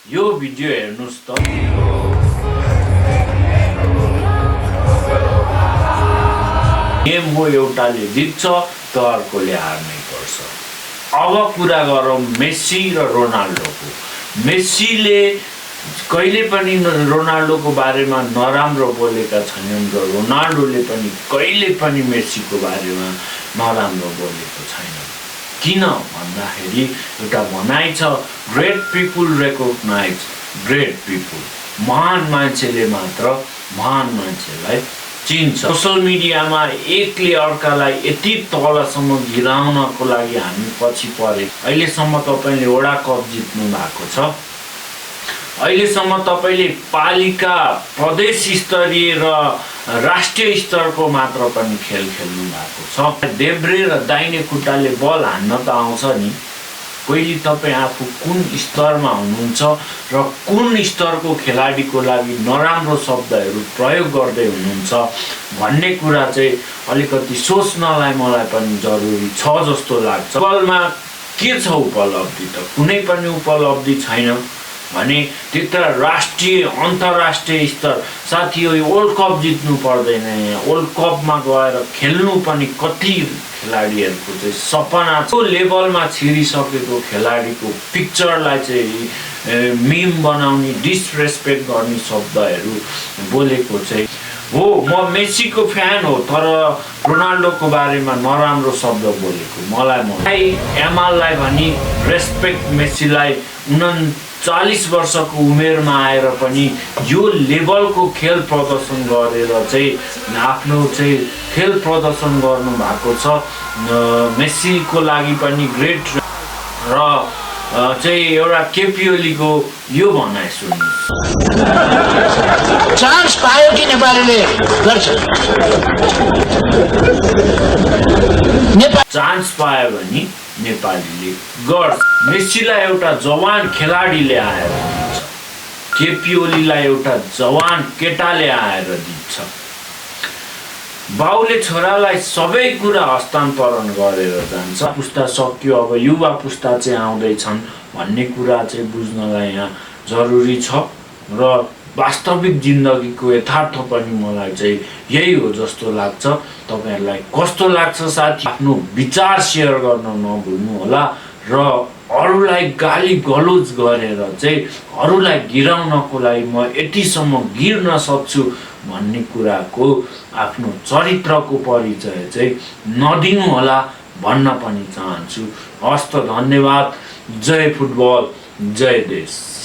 यो भिडियो हेर्नुस् त। गेम हो, एउटाले जित्छ त अर्कोले हार्नै पर्छ। अब कुरा गरौँ मेस्सी र रोनाल्डोको। मेस्सीले कहिले पनि रोनाल्डोको बारेमा नराम्रो बोलेका छैनन् र रोनाल्डोले पनि कहिले पनि मेस्सीको बारेमा नराम्रो बोलेको छैन। किन भन्दाखेरि एउटा भनाइ छ, great people recognize great people. महान मान्छेले मात्र महान मान्छेलाई चिन्छ। सोसल मिडियामा एकले अर्कालाई यति तलसम्म गिराउनको लागि हामी पछि परे। अहिलेसम्म तपाईँले वडा कप जित्नु भएको छ, अहिलेसम्म तपाईँले पालिका, प्रदेश स्तरीय र राष्ट्रिय स्तरको मात्र पनि खेल खेल्नु भएको छ। देब्रे र दाहिने खुट्टाले बल हान्न त आउँछ नि, पहिले तपाईँ आफू कुन स्तरमा हुनुहुन्छ र कुन स्तरको खेलाडीको लागि नराम्रो शब्दहरू प्रयोग गर्दै हुनुहुन्छ भन्ने कुरा चाहिँ अलिकति सोच्नलाई मलाई पनि जरुरी छ जस्तो लाग्छ। बलमा के छ उपलब्धि त? कुनै पनि उपलब्धि छैन भने त्यत्र राष्ट्रिय अन्तर्राष्ट्रिय स्तर, साथी हो वर्ल्ड कप जित्नु पर्दैन। वर्ल्ड कपमा गएर खेल्नु पनि कति खेलाडीहरूको चाहिँ सपना छ। त्यो लेभलमा छिरिसकेको खेलाडीको पिक्चरलाई चाहिँ मिम बनाउने, डिसरेस्पेक्ट गर्ने शब्दहरू बोलेको चाहिँ हो। म मेस्सीको फ्यान हो, तर रोनाल्डोको बारेमा नराम्रो शब्द बोलेको मलाई यामाललाई भनी रेस्पेक्ट मेस्सीलाई 39 वर्षको उमेरमा आएर पनि यो लेभलको खेल प्रदर्शन गरेर चाहिँ आफ्नो चाहिँ खेल प्रदर्शन गर्नु भएको छ। मेस्सीको लागि पनि ग्रेट। र चाहिँ एउटा केपिओलीको यो भनाइ सुन्नुहोस्। चान्स पायो कि नेपालीले गर्छ, चान्स पायो भने नेपालीले गर्छ। मेस्सीलाई एउटा जवान खेलाडीले आएर दिन्छ, केपिओलीलाई एउटा जवान केटाले आएर दिन्छ। बाउले छोरालाई सबै कुरा हस्तान्तरण गरेर जान्छ। पुस्ता सक्यो, अब युवा पुस्ता चाहिँ आउँदैछन् भन्ने कुरा चाहिँ बुझ्नलाई यहाँ जरुरी छ। र वास्तविक जिन्दगीको यथार्थ पनि मलाई चाहिँ यही हो जस्तो लाग्छ। तपाईँहरूलाई कस्तो लाग्छ साथी? आफ्नो विचार सेयर गर्न नभुल्नु होला र अरूलाई गाली गलोज गरेर चाहिँ अरूलाई गिराउनको लागि म यतिसम्म गिर्न सक्छु भन्ने कुराको आफ्नो चरित्रको परिचय चाहिँ नदिनु होला भन्न पनि चाहन्छु। हस्त, धन्यवाद। जय फुटबल, जय देश।